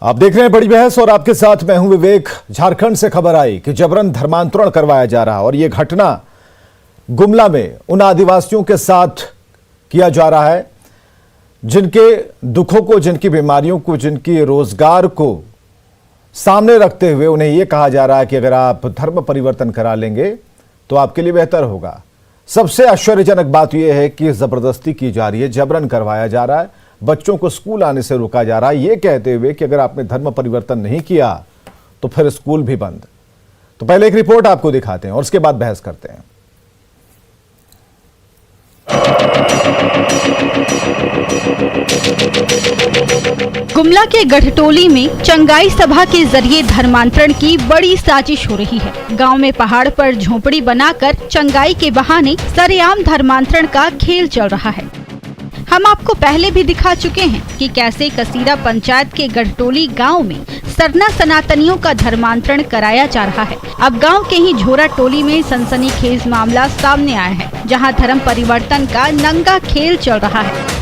आप देख रहे हैं बड़ी बहस और आपके साथ मैं हूं विवेक। झारखंड से खबर आई कि जबरन धर्मांतरण करवाया जा रहा और यह घटना गुमला में उन आदिवासियों के साथ किया जा रहा है जिनके दुखों को, जिनकी बीमारियों को, जिनकी रोजगार को सामने रखते हुए उन्हें यह कहा जा रहा है कि अगर आप धर्म परिवर्तन करा लेंगे तो आपके लिए बेहतर होगा। सबसे आश्चर्यजनक बात यह है कि जबरदस्ती की जा रही है, जबरन करवाया जा रहा है, बच्चों को स्कूल आने से रोका जा रहा है, यह कहते हुए कि अगर आपने धर्म परिवर्तन नहीं किया तो फिर स्कूल भी बंद। तो पहले एक रिपोर्ट आपको दिखाते हैं और उसके बाद बहस करते हैं। गुमला के गढ़टोली में चंगाई सभा के जरिए धर्मांतरण की बड़ी साजिश हो रही है। गांव में पहाड़ पर झोपड़ी बनाकर चंगाई के बहाने सरेआम धर्मांतरण का खेल चल रहा है। हम आपको पहले भी दिखा चुके हैं कि कैसे कसीरा पंचायत के गढ़टोली गांव में सरना सनातनियों का धर्मांतरण कराया जा रहा है। अब गांव के ही झोरा टोली में सनसनीखेज मामला सामने आया है, जहां धर्म परिवर्तन का नंगा खेल चल रहा है।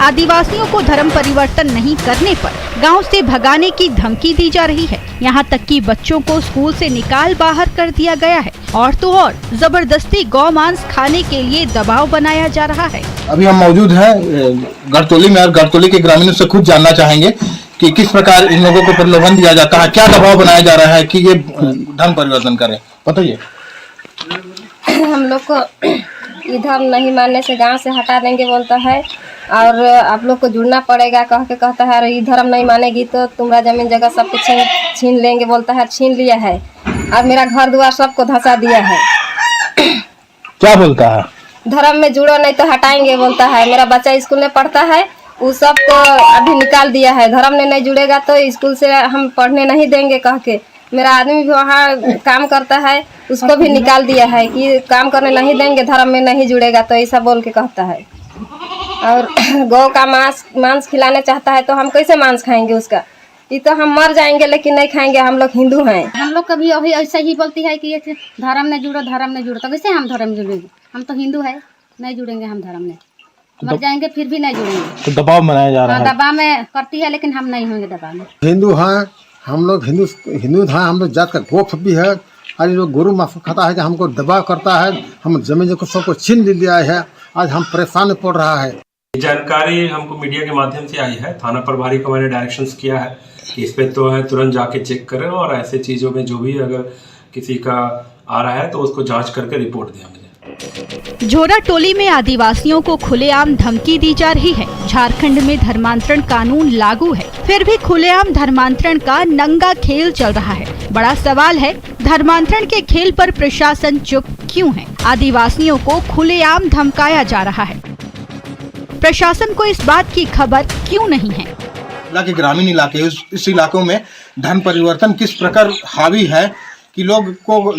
आदिवासियों को धर्म परिवर्तन नहीं करने पर गांव से भगाने की धमकी दी जा रही है। यहां तक कि बच्चों को स्कूल से निकाल बाहर कर दिया गया है और तो और जबरदस्ती गौ मांस खाने के लिए दबाव बनाया जा रहा है। अभी हम मौजूद हैं गढ़टोली में और गढ़टोली के ग्रामीणों से खुद जानना चाहेंगे कि किस प्रकार इन लोगों को प्रलोभन दिया जाता है, क्या दबाव बनाया जा रहा है कि ये धर्म परिवर्तन करें, बताइए। हम लोग को धर्म नहीं मानने से गांव से हटा देंगे बोलता है और आप लोग को जुड़ना पड़ेगा कह के कहता है। ये धर्म नहीं मानेगी तो तुम्हारा जमीन जगह सब कुछ छीन लेंगे बोलता है। छीन लिया है और मेरा घर द्वार सबको धंसा दिया है। क्या बोलता है? धर्म में जुड़ो नहीं तो हटाएंगे बोलता है। मेरा बच्चा स्कूल में पढ़ता है, उस सबको अभी निकाल दिया है। धर्म में नहीं जुड़ेगा तो स्कूल से हम पढ़ने नहीं देंगे कह के। मेरा आदमी भी वहाँ काम करता है, उसको भी निकाल दिया है कि काम करने नहीं देंगे, धर्म में नहीं जुड़ेगा तो ऐसा बोल के कहता है। और गौ का मांस खिलाने चाहता है तो हम कैसे मांस खाएंगे उसका? ये तो हम मर जाएंगे लेकिन नहीं खाएंगे, हम लोग हिंदू हैं। हम लोग कभी अभी ऐसा ही बोलती है कि ये धर्म में जुड़ो, धर्म में जुड़ो, तो कैसे हम धर्म जुड़ेंगे? हम तो हिंदू है, नहीं जुड़ेंगे हम धर्म में, मर जाएंगे फिर भी नहीं जुड़ेंगे। तो दबाव बनाया जा रहा है। दबाव में करती है लेकिन हम नहीं होंगे दबाव में। हिंदू हैं हम लोग, हिंदू हैं हम लोग, जात का गोप भी है। आज लोग गुरु माफ खाता है कि हमको दबाव करता है, हम जमीन को सबको छीन लिया है। आज हम परेशान पड़ रहा है। जानकारी हमको मीडिया के माध्यम से आई है। थाना प्रभारी को मैंने डायरेक्शंस किया है कि इस पे तो है तुरंत जाके चेक करें और ऐसे चीज़ों में जो भी अगर किसी का आ रहा है तो उसको जांच करके रिपोर्ट दें मुझे। झोरा टोली में आदिवासियों को खुलेआम धमकी दी जा रही है। झारखंड में धर्मांतरण कानून लागू है, फिर भी खुलेआम धर्मांतरण का नंगा खेल चल रहा है। बड़ा सवाल है, धर्मांतरण के खेल पर प्रशासन चुप क्यों है? आदिवासियों को खुलेआम धमकाया जा रहा है, प्रशासन को इस बात की खबर क्यों नहीं है? के ग्रामीण इलाके इस इलाकों में धर्म परिवर्तन किस प्रकार हावी है कि लोग को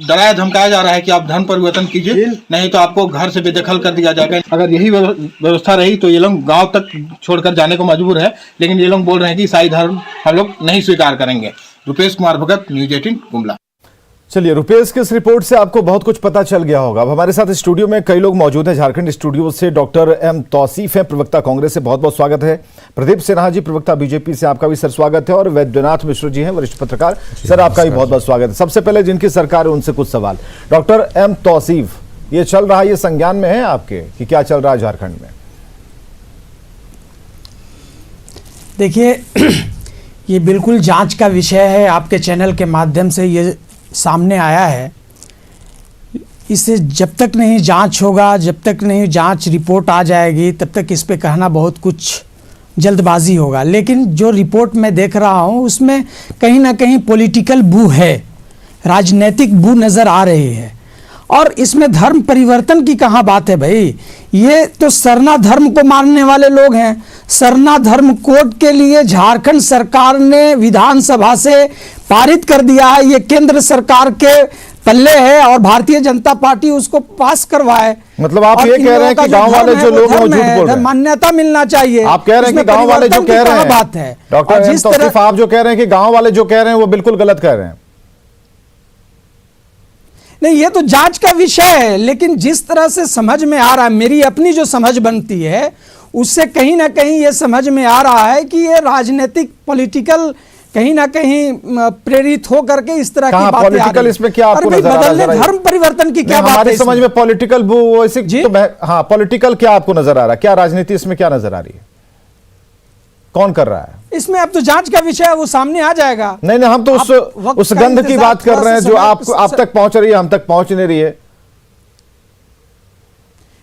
डराया धमकाया जा रहा है कि आप धर्म परिवर्तन कीजिए, नहीं तो आपको घर से बेदखल कर दिया जाएगा। अगर यही व्यवस्था रही तो ये लोग गांव तक छोड़कर जाने को मजबूर है, लेकिन ये लोग बोल रहे हैं कि ईसाई धर्म हम लोग नहीं स्वीकार करेंगे। रुपेश कुमार भगत, न्यूज 18 गुमला। चलिए, रुपेश की इस रिपोर्ट से आपको बहुत कुछ पता चल गया होगा। अब हमारे साथ स्टूडियो में कई लोग मौजूद हैं। झारखंड स्टूडियो से डॉक्टर एम तौसीफ है, प्रवक्ता कांग्रेस से, बहुत बहुत स्वागत है। प्रदीप सिन्हा जी, प्रवक्ता बीजेपी से, आपका भी सर स्वागत है। और वैद्यनाथ मिश्र जी हैं, वरिष्ठ पत्रकार, सर आपका भी बहुत बहुत स्वागत है। सबसे पहले जिनकी सरकार है उनसे कुछ सवाल। डॉक्टर एम तौसीफ, ये चल रहा है, ये संज्ञान में है आपके कि क्या चल रहा है झारखंड में? देखिए, ये बिल्कुल जांच का विषय है। आपके चैनल के माध्यम से ये सामने आया है। इसे जब तक नहीं जांच होगा, जब तक नहीं जांच रिपोर्ट आ जाएगी, तब तक इस पे कहना बहुत कुछ जल्दबाजी होगा। लेकिन जो रिपोर्ट मैं देख रहा हूँ उसमें कहीं ना कहीं पॉलिटिकल बू है, राजनीतिक बू नज़र आ रही है। और इसमें धर्म परिवर्तन की कहाँ बात है भाई? ये तो सरना धर्म को मानने वाले लोग हैं। सरना धर्म कोड के लिए झारखंड सरकार ने विधानसभा से पारित कर दिया है। ये केंद्र सरकार के पल्ले है और भारतीय जनता पार्टी उसको पास करवाए। मतलब आप ये कह रहे हैं कि गांव वाले जो लोग झूठ बोल रहे हैं, मान्यता मिलना चाहिए। आप कह रहे हैं कि गांव वाले जो कह रहे हैं, बात है डॉक्टर एम तौसीफ, आप जो कह रहे हैं कि गांव वाले जो कह रहे हैं वो बिल्कुल गलत कह रहे हैं। नहीं, ये तो जांच का विषय है, लेकिन जिस तरह से समझ में आ रहा है, मेरी अपनी जो समझ बनती है उससे कहीं ना कहीं ये समझ में आ रहा है कि ये राजनीतिक पॉलिटिकल कहीं ना कहीं प्रेरित हो करके इस तरह की बातें पॉलिटिकल इसमें क्या आपको नजर आ रहा है? धर्म परिवर्तन की क्या बात है? हमारी समझ में पॉलिटिकल हाँ, पॉलिटिकल क्या आपको नजर आ रहा है? क्या राजनीति इसमें क्या नजर आ रही है? कौन कर रहा है इसमें? अब तो जांच का विषय है, वो सामने आ जाएगा। नहीं, हम तो उस गंध की बात कर रहे हैं जो आप तक पहुंच रही है, हम तक पहुंच नहीं रही है।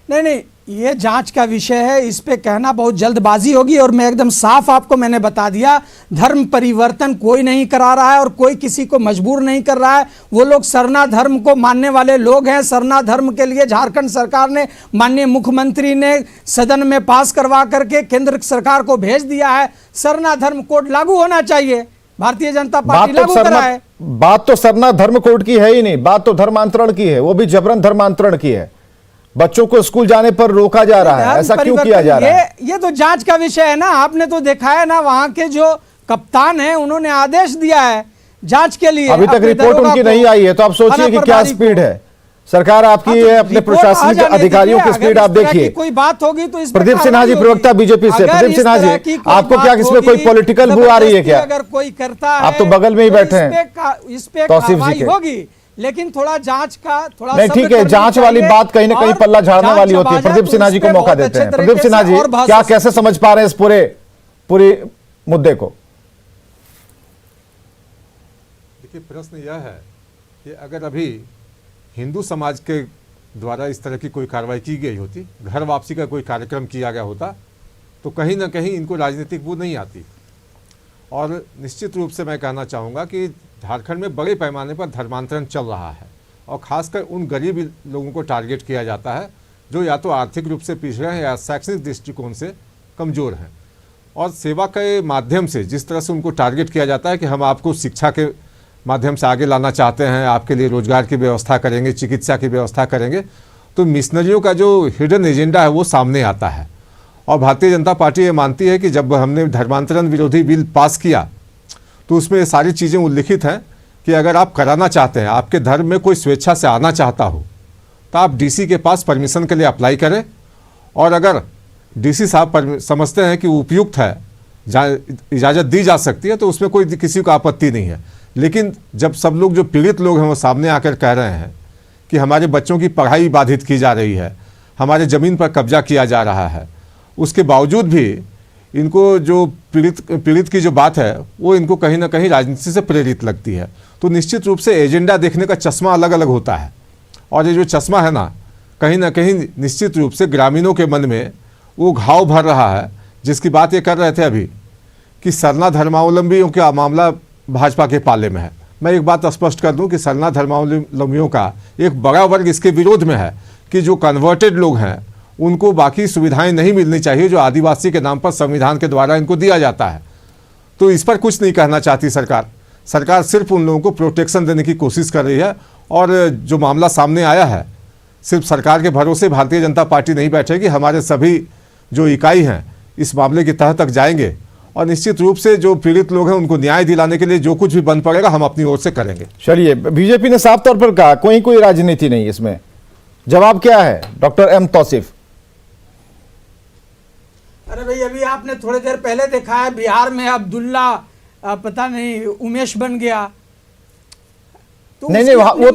नहीं, ये जांच का विषय है, इस पे कहना बहुत जल्दबाजी होगी। और मैं एकदम साफ आपको मैंने बता दिया, धर्म परिवर्तन कोई नहीं करा रहा है और कोई किसी को मजबूर नहीं कर रहा है। वो लोग सरना धर्म को मानने वाले लोग हैं। सरना धर्म के लिए झारखंड सरकार ने, माननीय मुख्यमंत्री ने सदन में पास करवा करके केंद्र सरकार को भेज दिया है। सरना धर्म कोड लागू होना चाहिए, भारतीय जनता पार्टी लागू करा है। बात तो सरना धर्म कोड की है ही नहीं, बात तो धर्मांतरण की है, वो भी जबरन धर्मांतरण की है। बच्चों को स्कूल जाने पर रोका जा रहा है, ऐसा क्यों किया जा रहा है? ये तो जांच का विषय है ना। आपने तो देखा है ना, वहां के जो कप्तान हैं उन्होंने आदेश दिया है जांच के लिए। अभी तक रिपोर्ट उनकी नहीं आई है, तो आप सोचिए कि क्या स्पीड है सरकार आपकी है, अपने प्रशासनिक अधिकारियों की स्पीड आप देखिए। कोई बात होगी तो प्रदीप सिन्हा जी, प्रवक्ता बीजेपी से, प्रदीप सिन्हा जी, आपको क्या इसमें कोई पॉलिटिकल बू आ रही है क्या? अगर कोई करता है, आप तो बगल में ही बैठे हैं, इस पे कार्रवाई होगी, लेकिन थोड़ा जांच का थोड़ा नहीं, ठीक है, जांच वाली बात कहीं ना कहीं पल्ला झाड़ने वाली होती है। प्रदीप सिन्हा जी को मौका देते हैं। प्रदीप सिन्हा जी, क्या कैसे समझ पा रहे हैं इस पूरे मुद्दे को? देखिए, प्रश्न यह है कि अगर अभी हिंदू समाज के द्वारा इस तरह की कोई कार्रवाई की गई होती, घर वापसी का कोई कार्यक्रम किया गया होता, तो कहीं ना कहीं इनको राजनीतिक बू नहीं आती। और निश्चित रूप से मैं कहना चाहूँगा कि झारखंड में बड़े पैमाने पर धर्मांतरण चल रहा है और ख़ासकर उन गरीब लोगों को टारगेट किया जाता है जो या तो आर्थिक रूप से पिछड़े हैं या शैक्षणिक दृष्टिकोण से कमज़ोर हैं। और सेवा के माध्यम से जिस तरह से उनको टारगेट किया जाता है कि हम आपको शिक्षा के माध्यम से आगे लाना चाहते हैं, आपके लिए रोजगार की व्यवस्था करेंगे, चिकित्सा की व्यवस्था करेंगे, तो मिशनरियों का जो हिडन एजेंडा है वो सामने आता है। और भारतीय जनता पार्टी ये मानती है कि जब हमने धर्मांतरण विरोधी बिल पास किया तो उसमें ये सारी चीज़ें उल्लिखित हैं कि अगर आप कराना चाहते हैं, आपके धर्म में कोई स्वेच्छा से आना चाहता हो, तो आप डीसी के पास परमिशन के लिए अप्लाई करें। और अगर डीसी साहब समझते हैं कि उपयुक्त है, इजाज़त दी जा सकती है, तो उसमें कोई किसी को आपत्ति नहीं है। लेकिन जब सब लोग जो पीड़ित लोग हैं वो सामने आकर कह रहे हैं कि हमारे बच्चों की पढ़ाई बाधित की जा रही है, हमारे ज़मीन पर कब्जा किया जा रहा है, उसके बावजूद भी इनको जो पीड़ित की जो बात है वो इनको कहीं ना कहीं राजनीति से प्रेरित लगती है। तो निश्चित रूप से एजेंडा देखने का चश्मा अलग अलग होता है और ये जो चश्मा है ना कहीं निश्चित रूप से ग्रामीणों के मन में वो घाव भर रहा है, जिसकी बात ये कर रहे थे अभी कि सरना धर्मावलंबियों का मामला भाजपा के पाले में है। मैं एक बात स्पष्ट कर दूं कि सरना धर्मावलंबियों का एक बड़ा वर्ग इसके विरोध में है कि जो कन्वर्टेड लोग हैं उनको बाकी सुविधाएं नहीं मिलनी चाहिए जो आदिवासी के नाम पर संविधान के द्वारा इनको दिया जाता है। तो इस पर कुछ नहीं कहना चाहती सरकार। सरकार सिर्फ उन लोगों को प्रोटेक्शन देने की कोशिश कर रही है। और जो मामला सामने आया है, सिर्फ सरकार के भरोसे भारतीय जनता पार्टी नहीं बैठेगी। हमारे सभी जो इकाई हैं इस मामले की तह तक जाएंगे और निश्चित रूप से जो पीड़ित लोग हैं उनको न्याय दिलाने के लिए जो कुछ भी बन पड़ेगा हम अपनी ओर से करेंगे। चलिए, बीजेपी ने साफ तौर पर कहा कोई राजनीति नहीं इसमें। जवाब क्या है डॉक्टर एम तौसीफ? अरे भाई, अभी आपने थोड़ी देर पहले देखा है बिहार में अब्दुल्ला पता नहीं उमेश बन गया। तो नहीं, वो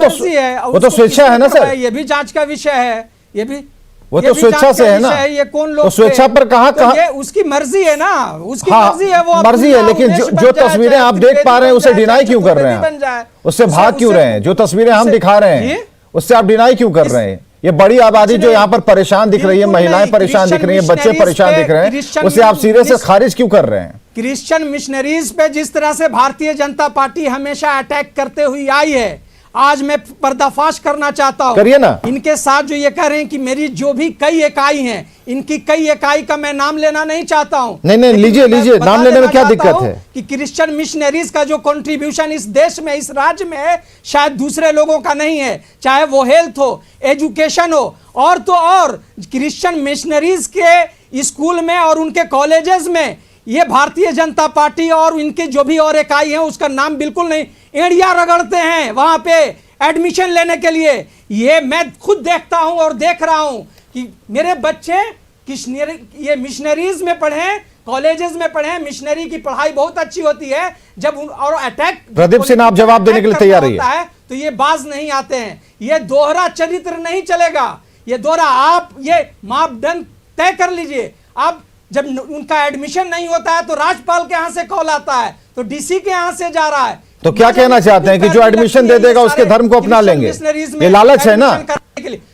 तो स्वेच्छा है ना सर। ये भी जांच का विषय है। ये भी वो तो स्वेच्छा से है ना। ये कौन लोग तो स्वेच्छा पर कहाँ ये उसकी मर्जी है ना, उसकी मर्जी है, वो मर्जी है। लेकिन जो तस्वीरें आप देख पा रहे हैं उसे डिनाई क्यों कर रहे हैं? उससे भाग क्यों रहे हैं? जो तस्वीरें हम दिखा रहे हैं उससे आप डिनाई क्यों कर रहे हैं? ये बड़ी आबादी जो यहाँ पर परेशान दिख रही है, महिलाएं परेशान दिख रही हैं, बच्चे परेशान दिख रहे हैं, उसे आप सिरे से खारिज क्यों कर रहे हैं? क्रिश्चियन मिशनरीज पे जिस तरह से भारतीय जनता पार्टी हमेशा अटैक करते हुई आई है, आज मैं पर्दाफाश करना चाहता हूं। करिए ना। इनके साथ जो ये कह रहे हैं कि मेरी जो भी कई इकाई हैं, इनकी कई इकाई का मैं नाम लेना नहीं चाहता हूं। नहीं, लीजिए, नाम लेने में क्या दिक्कत है? कि क्रिश्चियन मिशनरीज का जो कंट्रीब्यूशन इस देश में, इस राज्य में है, शायद दूसरे लोगों का नहीं है। चाहे वो हेल्थ हो, एजुकेशन हो, और तो और क्रिश्चियन मिशनरीज के स्कूल में और उनके कॉलेजेस में ये भारतीय जनता पार्टी और इनके जो भी और इकाई हैं उसका नाम बिल्कुल नहीं, एड़िया रगड़ते हैं वहां पे। एडमिशन लेने के लिए। ये मैं खुद देखता हूं और देख रहा हूं कि मेरे बच्चे ये मिशनरीज में पढ़े, कॉलेजेस में पढ़े। मिशनरी की पढ़ाई बहुत अच्छी होती है। जब और अटैक प्रदीप सिन्हा, आप जवाब देने के लिए तैयार रहिए। तो ये बाज नहीं आते हैं। ये दोहरा चरित्र नहीं चलेगा। ये दोहरा, आप ये मापदंड तय कर लीजिए। आप जब उनका एडमिशन नहीं होता है तो राज्यपाल के यहाँ से कॉल आता है, तो डीसी के यहाँ से जा रहा है। तो क्या कहना चाहते हैं कि जो एडमिशन दे देगा उसके धर्म को अपना लेंगे? ये लालच है ना,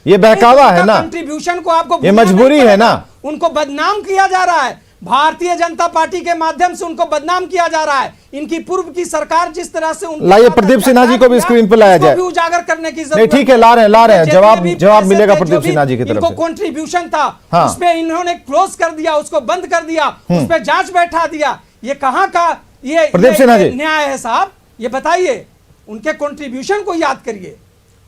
ये बहकावा है ना, कंट्रीब्यूशन को आपको ये मजबूरी है ना। उनको बदनाम किया जा रहा है, भारतीय जनता पार्टी के माध्यम से उनको बदनाम किया जा रहा है। इनकी पूर्व की सरकार जिस तरह से लाइए प्रदीप सिन्हा जी को भी स्क्रीन पर लाया जाए, उजागर करने की जरूरत नहीं, ठीक है, ला रहे हैं जवाब मिलेगा प्रदीप सिन्हा जी की तरफ से। कंट्रीब्यूशन था, हाँ। उसमें इन्होंने क्लोज कर दिया, उसको बंद कर दिया, उस पर जांच बैठा दिया। ये कहां का ये प्रदीप सिन्हा जी न्याय है साहब? ये बताइए, उनके कंट्रीब्यूशन को याद करिए।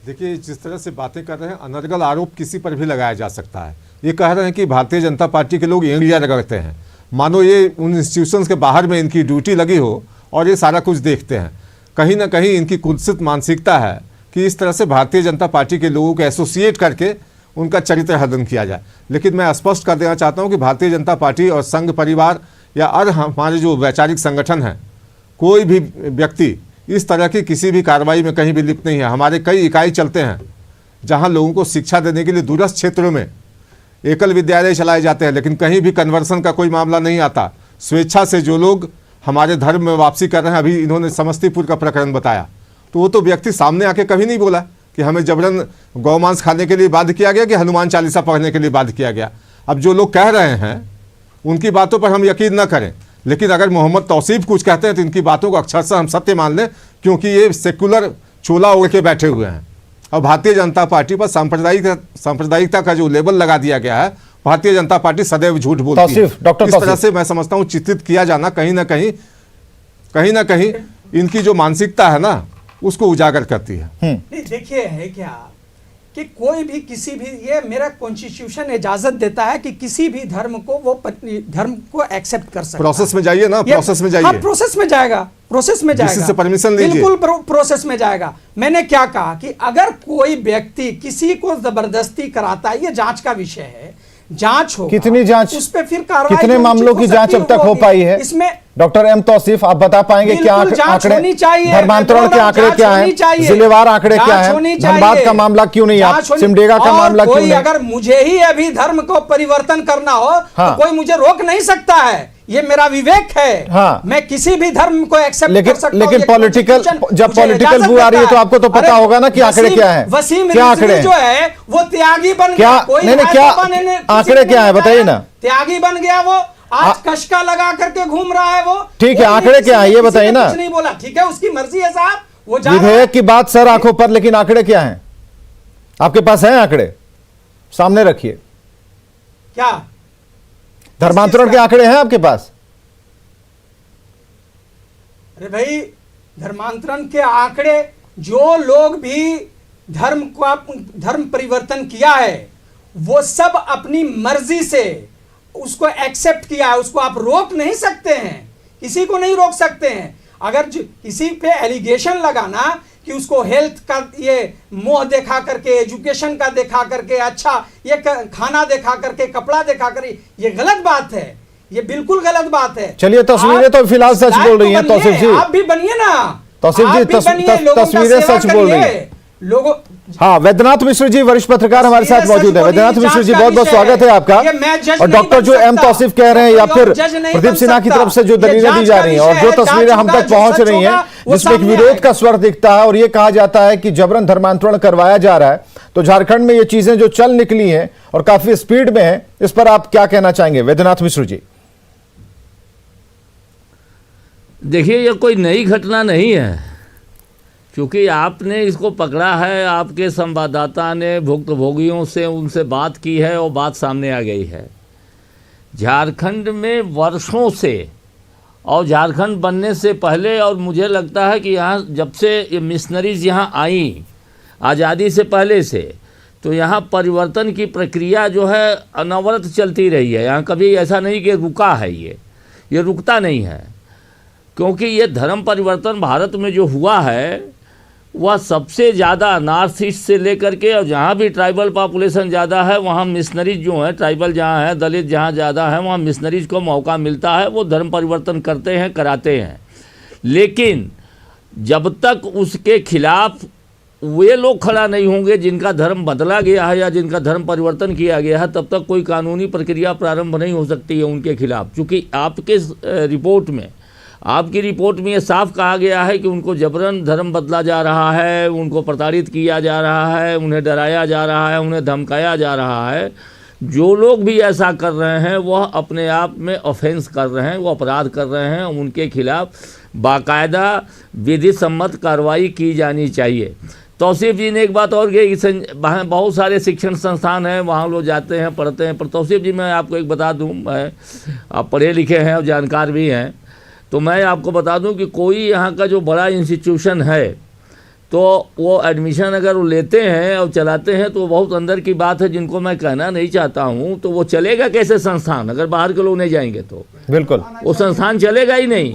देखिए, जिस तरह से बातें कर रहे हैं, अनर्गल आरोप किसी पर भी लगाया जा सकता है। ये कह रहे हैं कि भारतीय जनता पार्टी के लोग एंगलियां रगड़ते हैं, मानो ये उन इंस्टीट्यूशंस के बाहर में इनकी ड्यूटी लगी हो और ये सारा कुछ देखते हैं। कहीं ना कहीं इनकी कुत्सित मानसिकता है कि इस तरह से भारतीय जनता पार्टी के लोगों को एसोसिएट करके उनका चरित्र हनन किया जाए। लेकिन मैं स्पष्ट कर देना चाहता हूँ कि भारतीय जनता पार्टी और संघ परिवार या और हमारे जो वैचारिक संगठन हैं, कोई भी व्यक्ति इस तरह की किसी भी कार्रवाई में कहीं भी लिप्त नहीं है। हमारे कई इकाई चलते हैं जहां लोगों को शिक्षा देने के लिए दूरस्थ क्षेत्रों में एकल विद्यालय चलाए जाते हैं, लेकिन कहीं भी कन्वर्सन का कोई मामला नहीं आता। स्वेच्छा से जो लोग हमारे धर्म में वापसी कर रहे हैं, अभी इन्होंने समस्तीपुर का प्रकरण बताया, तो वो तो व्यक्ति सामने आके कभी नहीं बोला कि हमें जबरन गौमांस खाने के लिए बाध्य किया गया कि हनुमान चालीसा पढ़ने के लिए बाध्य किया गया। अब जो लोग कह रहे हैं उनकी बातों पर हम यकीन न करें, लेकिन अगर मोहम्मद तौसीफ कुछ कहते हैं तो इनकी बातों को अक्षरशः हम सत्य मान लें, क्योंकि ये सेकुलर चोला ओढ़ के बैठे हुए हैं। और भारतीय जनता पार्टी पर सांप्रदायिकता का जो लेबल लगा दिया गया है, भारतीय जनता पार्टी सदैव झूठ बोलती है। इस तरह से मैं समझता हूँ चित्रित किया जाना कहीं ना कहीं इनकी जो मानसिकता है ना, उसको उजागर करती है। देखिए, है क्या कि कोई भी किसी भी, ये मेरा कॉन्स्टिट्यूशन इजाजत देता है कि किसी भी धर्म को वो धर्म को एक्सेप्ट कर सकता है। प्रोसेस में जाइए ना, प्रोसेस में जाइए। हाँ, प्रोसेस में जाएगा, प्रोसेस में जाएगा, किसी से परमिशन लीजिए, बिल्कुल प्रोसेस में जाएगा। मैंने क्या कहा कि अगर कोई व्यक्ति किसी को जबरदस्ती कराता है, ये जांच का विषय है, जांच हो, कितनी जांच, उस पे फिर कार्रवाई, कितने मामलों की जांच अब तक हो पाई है? इसमें डॉक्टर एम तौसीफ, आप बता पाएंगे क्या आंकड़े, धर्मांतरण के आंकड़े क्या हैं, जिलेवार आंकड़े क्या हैं, धनबाद का मामला क्यों नहीं, आप सिमडेगा का मामला क्यों नहीं? अगर मुझे ही अभी धर्म को परिवर्तन करना हो तो कोई मुझे रोक नहीं सकता है, ये मेरा विवेक है। हाँ। मैं किसी भी धर्म को एक्सेप्ट कर सकता हूं। लेकिन पॉलिटिकल, जब पॉलिटिकल व्यू आ रही है तो आपको तो पता होगा ना कि आंकड़े क्या है, क्या आंकड़े जो है वो त्यागी बन गया। नहीं, क्या आंकड़े क्या है बताइए ना। त्यागी बन गया वो, आज कशका लगा करके घूम रहा है वो। ठीक है, आंकड़े क्या है ये बताइए ना। कुछ नहीं बोला, ठीक है, उसकी मर्जी है साहब, वो विधेयक की बात सर आंखों पर, लेकिन आंकड़े क्या हैं आपके पास? हैं आंकड़े, सामने रखिए। क्या धर्मांतरण के आंकड़े हैं आपके पास? अरे भाई, धर्मांतरण के आंकड़े, जो लोग भी धर्म परिवर्तन किया है वो सब अपनी मर्जी से उसको एक्सेप्ट किया है, उसको आप रोक नहीं सकते हैं, किसी को नहीं रोक सकते हैं। अगर किसी पे एलिगेशन लगाना कि उसको हेल्थ का ये मोह देखा करके, एजुकेशन का देखा करके, अच्छा ये खाना देखा करके, कपड़ा देखा करके, ये गलत बात है, ये बिल्कुल गलत बात है। चलिए, तस्वीरें तो फिलहाल सच बोल रही हैं तौसीफ जी, आप भी बनिए ना तौसीफ जी, तस्वीरें सच बोल रही हैं लोगों। हाँ, वैद्यनाथ मिश्र जी वरिष्ठ पत्रकार हमारे साथ मौजूद है। वैद्यनाथ मिश्र जी, बहुत बहुत स्वागत है आपका। और डॉक्टर जो एम तौसीफ कह रहे हैं या फिर प्रदीप सिन्हा की तरफ से जो दलीलें दी जा रही हैं और जो तस्वीरें हम तक पहुंच रही हैं जिसमें एक विरोध का स्वर दिखता है और ये कहा जाता है कि जबरन धर्मांतरण करवाया जा रहा है, तो झारखंड में ये चीजें जो चल निकली हैं और काफी स्पीड में है, इस पर आप क्या कहना चाहेंगे वैद्यनाथ मिश्र जी? देखिए, ये कोई नई घटना नहीं है, क्योंकि आपने इसको पकड़ा है, आपके संवाददाता ने भुक्तभोगियों से उनसे बात की है और बात सामने आ गई है। झारखंड में वर्षों से, और झारखंड बनने से पहले, और मुझे लगता है कि यहाँ जब से ये मिशनरीज यहाँ आई आज़ादी से पहले से, तो यहाँ परिवर्तन की प्रक्रिया जो है अनवरत चलती रही है। यहाँ कभी ऐसा नहीं कि रुका है, ये रुकता नहीं है, क्योंकि ये धर्म परिवर्तन भारत में जो हुआ है वह सबसे ज़्यादा नॉर्थ ईस्ट से लेकर के, और जहाँ भी ट्राइबल पॉपुलेशन ज़्यादा है वहाँ मिशनरीज जो हैं, ट्राइबल जहाँ है, दलित जहाँ ज़्यादा है, वहाँ मिशनरीज को मौका मिलता है, वो धर्म परिवर्तन करते हैं, कराते हैं। लेकिन जब तक उसके खिलाफ वे लोग खड़ा नहीं होंगे जिनका धर्म बदला गया है या जिनका धर्म परिवर्तन किया गया है, तब तक कोई कानूनी प्रक्रिया प्रारंभ नहीं हो सकती है उनके खिलाफ। क्योंकि आपकी रिपोर्ट में ये साफ कहा गया है कि उनको जबरन धर्म बदला जा रहा है, उनको प्रताड़ित किया जा रहा है, उन्हें डराया जा रहा है, उन्हें धमकाया जा रहा है। जो लोग भी ऐसा कर रहे हैं वह अपने आप में ऑफेंस कर रहे हैं, वो अपराध कर रहे हैं। उनके खिलाफ बाकायदा विधि सम्मत कार्रवाई की जानी चाहिए। तौसीफ जी ने एक बात और कही कि बहुत सारे शिक्षण संस्थान हैं, वहाँ लोग जाते हैं, पढ़ते हैं। पर तौसीफ जी, मैं आपको एक बता दूँ, आप पढ़े लिखे हैं और जानकार भी हैं, तो मैं आपको बता दूं कि कोई यहाँ का जो बड़ा इंस्टीट्यूशन है, तो वो एडमिशन अगर वो लेते हैं और चलाते हैं तो बहुत अंदर की बात है, जिनको मैं कहना नहीं चाहता हूँ। तो वो चलेगा कैसे संस्थान, अगर बाहर के लोग नहीं जाएंगे तो बिल्कुल वो संस्थान चलेगा ही नहीं।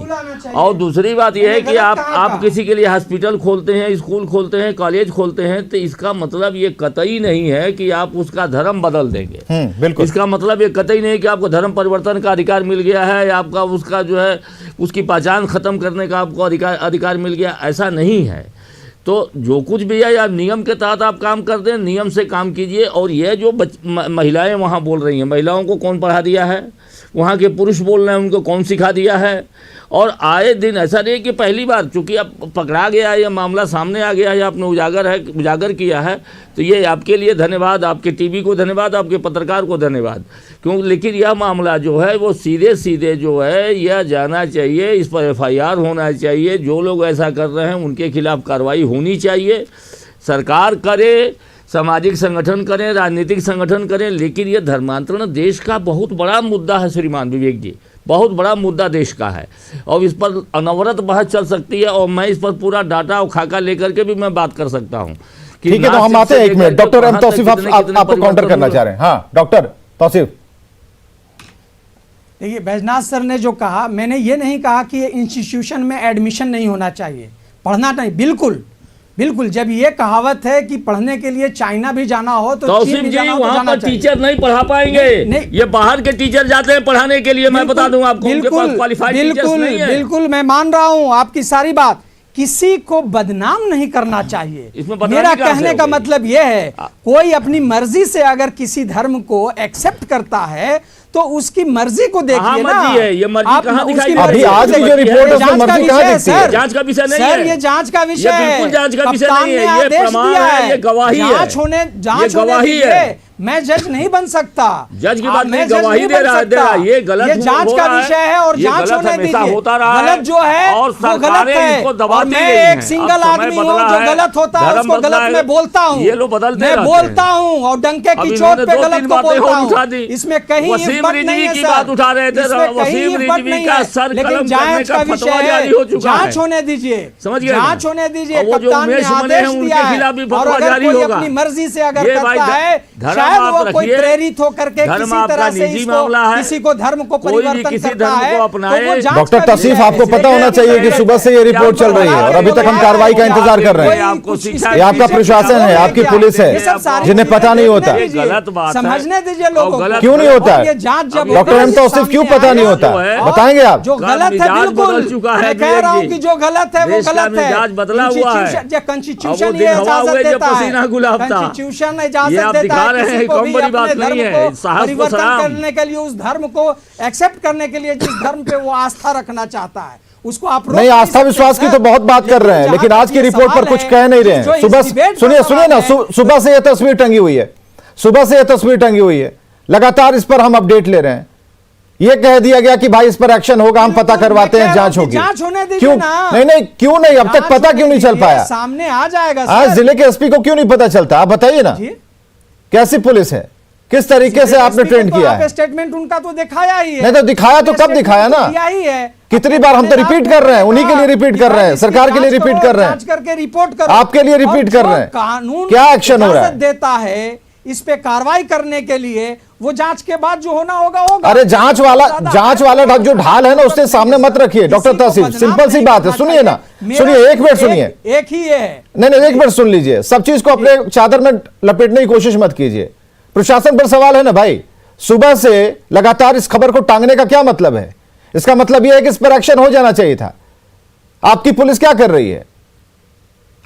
और दूसरी बात यह है कि आप किसी के लिए हॉस्पिटल खोलते हैं, स्कूल खोलते हैं, कॉलेज खोलते हैं, तो इसका मतलब ये कतई नहीं है कि आप उसका धर्म बदल देंगे। बिल्कुल। इसका मतलब ये कतई नहीं कि आपको धर्म परिवर्तन का अधिकार मिल गया है, आपका उसका जो है उसकी पहचान खत्म करने का आपको अधिकार मिल गया, ऐसा नहीं है। तो जो कुछ भी है, या नियम के तहत आप काम कर दें, नियम से काम कीजिए। और ये जो महिलाएं वहाँ बोल रही हैं, महिलाओं को कौन पढ़ा दिया है, वहाँ के पुरुष बोल रहे हैं, उनको कौन सिखा दिया है। और आए दिन ऐसा नहीं कि पहली बार, चूँकि अब पकड़ा गया है, यह मामला सामने आ गया है, आपने उजागर किया है, तो ये आपके लिए धन्यवाद, आपके टीवी को धन्यवाद, आपके पत्रकार को धन्यवाद। क्यों, लेकिन यह मामला जो है वो सीधे जो है यह जाना चाहिए, इस पर FIR होना चाहिए। जो लोग ऐसा कर रहे हैं उनके खिलाफ कार्रवाई होनी चाहिए। सरकार करे, सामाजिक संगठन करें, राजनीतिक संगठन करें, लेकिन यह धर्मांतरण देश का बहुत बड़ा मुद्दा है श्रीमान विवेक जी, बहुत बड़ा मुद्दा देश का है। और इस पर अनवरत बहस चल सकती है, और मैं इस पर पूरा डाटा और खाका लेकर के भी मैं बात कर सकता हूँ। ठीक है, तो हम आते हैं, एक मिनट, डॉक्टर एम तौसीफ आपको काउंटर करना चाह रहे हैं। हाँ डॉक्टर तौसीफ। देखिए, बैजनाथ सर ने जो कहा, मैंने ये नहीं कहा कि इंस्टीट्यूशन में एडमिशन नहीं होना चाहिए, पढ़ना नहीं, बिल्कुल बिल्कुल। जब ये कहावत है कि पढ़ने के लिए चाइना भी जाना हो तो तौसीफ जी, वहाँ पर टीचर नहीं पढ़ा पाएंगे, ये बाहर के टीचर जाते हैं पढ़ाने के लिए। मैं बता दूं आपको, उनके पास क्वालिफाइड टीचर्स नहीं है। बिल्कुल, मैं मान रहा हूँ आपकी सारी बात। किसी को बदनाम नहीं करना चाहिए, मेरा कहने का मतलब यह है, कोई अपनी मर्जी से अगर किसी धर्म को एक्सेप्ट करता है तो उसकी मर्जी को देखिए ना। मर्जी है, ये मर्जी कहाँ दिखाई? अभी आज की जो रिपोर्ट है उसमें मर्जी कहाँ दिखती है? जांच का विषय नहीं है, ये जांच का विषय है, बिल्कुल जांच का विषय नहीं है, ये प्रमाण है, ये गवाही है, जांच गवाही है। मैं जज नहीं बन सकता, जज की बात नहीं, गवाही दे रहा है, ये गलत, ये जांच का विषय है और जांच होने दीजिए। होता रहा गलत जो है और वो गलत है, और मैं एक सिंगल आदमी हूँ जो गलत होता है उसको गलत में बोलता हूँ, ये लोग बदलते मैं बोलता हूँ और डंके की चोट पे गलत को बोलता हूँ। इसमें कहीं वसीम रिजवी की बात उठा रहे थे, वसीम रिजवी का सर कलम करने का फतवा जारी हो चुका है। जांच होने दीजिए, समझ गए, जांच होने दीजिए। वो जो उमेश बने हैं उनके खिलाफ भी फतवा जारी होगा। अपनी मर्जी से अगर करता है, शायद वो कोई प्रेरित होकर के किसी तरह से किसी को धर्म को परिवर्तन करता है, तो डॉक्टर तौसीफ, आपको पता होना चाहिए कि सुबह से ये रिपोर्ट चल रही है और अभी तक हम कार्रवाई का इंतजार कर रहे हैं। ये आपका प्रशासन है, आपकी पुलिस है, जिन्हें पता नहीं होता। समझने दीजिए लोगों को, क्यों नहीं होता है? डॉक्टर एम तौसीफ, क्यों पता नहीं होता? बताएंगे आप? जो गलत है, बिल्कुल मैं कह रहा हूँ कि जो गलत है वो गलत है। बदला हुआ है, कॉन्स्टिट्यूशन ये इजाजत देता है, कॉन्स्टिट्यूशन इजाजत देता है किसी को भी अपने धर्म को परिवर्तन करने के लिए, उस धर्म को एक्सेप्ट करने के लिए, जिस धर्म पे वो आस्था रखना चाहता है उसको आप नहीं। आस्था विश्वास की तो बहुत बात कर रहे हैं, लेकिन आज की रिपोर्ट पर कुछ कह नहीं रहे हैं। सुबह सुनिए ना, सुबह से यह तस्वीर टंगी हुई है, सुबह से यह तस्वीर टंगी हुई है, लगातार इस पर हम अपडेट ले रहे हैं। यह कह दिया गया कि भाई इस पर एक्शन होगा, हम पता करवाते हैं, जांच होगी। क्यों नहीं, क्यों नहीं, अब तक पता क्यों नहीं चल पाया? सामने आ जाएगा। आज जिले के एसपी को क्यों नहीं पता चलता? आप बताइए ना, कैसी पुलिस है, किस तरीके से आपने ट्रेंड किया है? स्टेटमेंट उनका तो दिखाया ही है। नहीं तो दिखाया तो कब दिखाया ना? ही है, कितनी बार हम तो रिपीट कर रहे हैं, उन्हीं के लिए रिपीट कर रहे हैं, सरकार के लिए रिपीट कर रहे हैं, करके रिपोर्ट करो, आपके लिए रिपीट कर रहे हैं। कानून क्या एक्शन हो रहा है? देता है इस पे कार्रवाई करने के लिए वो जांच के बाद जो होना होगा होगा। अरे जांच वाला जो ढाल है ना उससे सामने मत रखिए डॉक्टर तौसीफ, सिंपल सी बात है। सुनिए ना, सुनिए, एक मिनट सुनिए। एक ही है। नहीं, एक मिनट सुन लीजिए। सब चीज को अपने चादर में लपेटने की कोशिश मत कीजिए। प्रशासन पर सवाल है ना भाई। सुबह से लगातार इस खबर को टांगने का क्या मतलब है? इसका मतलब यह है कि इस पर एक्शन हो जाना चाहिए था। आपकी पुलिस क्या कर रही है?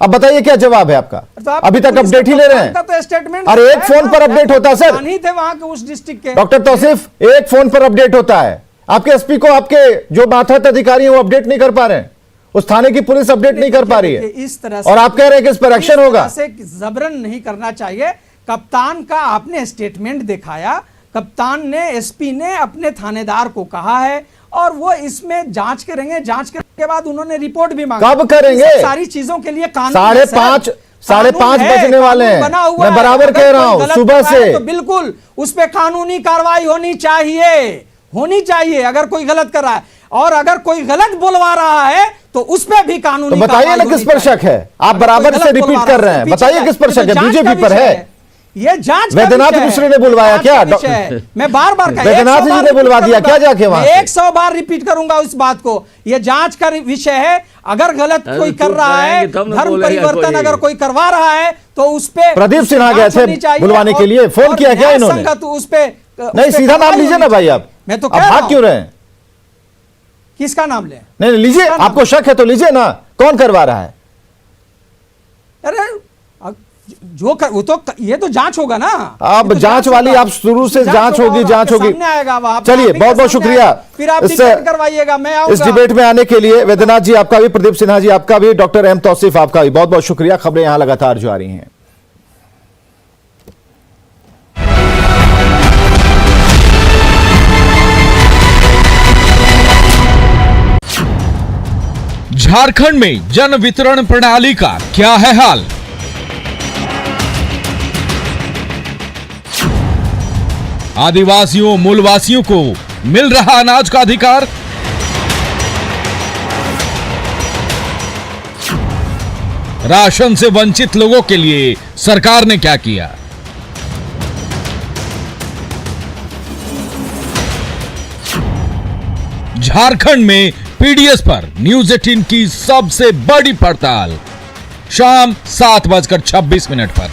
अब बताइए क्या जवाब है आपका? तो अभी तक अपडेट ही ले रहे हैं। तो स्टेटमेंट अरे एक फोन पर अपडेट होता है सर। नहीं थे वहां के उस डिस्ट्रिक्ट के डॉक्टर तौसीफ, एक फोन पर अपडेट होता है। आपके एसपी को आपके जो मातहत अधिकारी हैं वो अपडेट नहीं कर पा रहे हैं। उस थाने की पुलिस अपडेट नहीं कर पा रही है। इस तरह से और आप कह रहे हैं कि इस पर एक्शन होगा। जबरन नहीं करना चाहिए। कप्तान का आपने स्टेटमेंट दिखाया, कप्तान ने, एसपी ने अपने थानेदार को कहा है और वो इसमें जांच करेंगे। जांच करने के बाद उन्होंने रिपोर्ट भी मांगा। कब करेंगे? सारी चीजों के लिए कानून 5:30 बजने वाले हैं। मैं बराबर कह रहा हूं सुबह से। तो बिल्कुल उस पर कानूनी कार्रवाई होनी चाहिए अगर कोई गलत कर रहा है। और अगर कोई गलत बोलवा रहा है तो उस पर भी कानूनी। तो बताइए ना किस पर शक है? आप बराबर से रिपीट कर रहे हैं। बताइए किस पर शक है? बीजेपी पर है? ये जांच वैद्यनाथ मिश्र ने बुलवाया क्या? मैं बार-बार वैद्यनाथ जी ने बुलवा दिया क्या जाके वहां? 100 बार रिपीट करूंगा इस बात को। ये जांच का विषय है। अगर गलत कोई कर रहा है, धर्म परिवर्तन अगर कोई करवा रहा है तो उस पे प्रदीप सिन्हा गए थे बुलवाने के लिए। फोन किया क्या इन्होंने? तो उस पे नहीं, सीधा नाम लीजिए ना भाई। आप मैं तो भाग क्यों रहे हैं? किसका नाम ले? नहीं लीजिए, आपको शक है तो लीजिए ना। कौन करवा रहा है? अरे वो तो ये तो जांच होगा ना। अब जांच वाली आप शुरू से जांच होगी। चलिए, बहुत बहुत शुक्रिया। फिर आप डिबेट करवाइएगा, मैं आऊंगा। इस डिबेट में आने के लिए वैद्यनाथ जी आपका भी, प्रदीप सिन्हा जी आपका भी, डॉक्टर एम तौसीफ आपका भी बहुत बहुत शुक्रिया। खबरें यहां लगातार जो आ रही हैं। झारखंड में जन वितरण प्रणाली का क्या है हाल? आदिवासियों, मूलवासियों को मिल रहा अनाज का अधिकार? राशन से वंचित लोगों के लिए सरकार ने क्या किया? झारखंड में पीडीएस पर न्यूज 18 की सबसे बड़ी पड़ताल शाम 7:26 पर।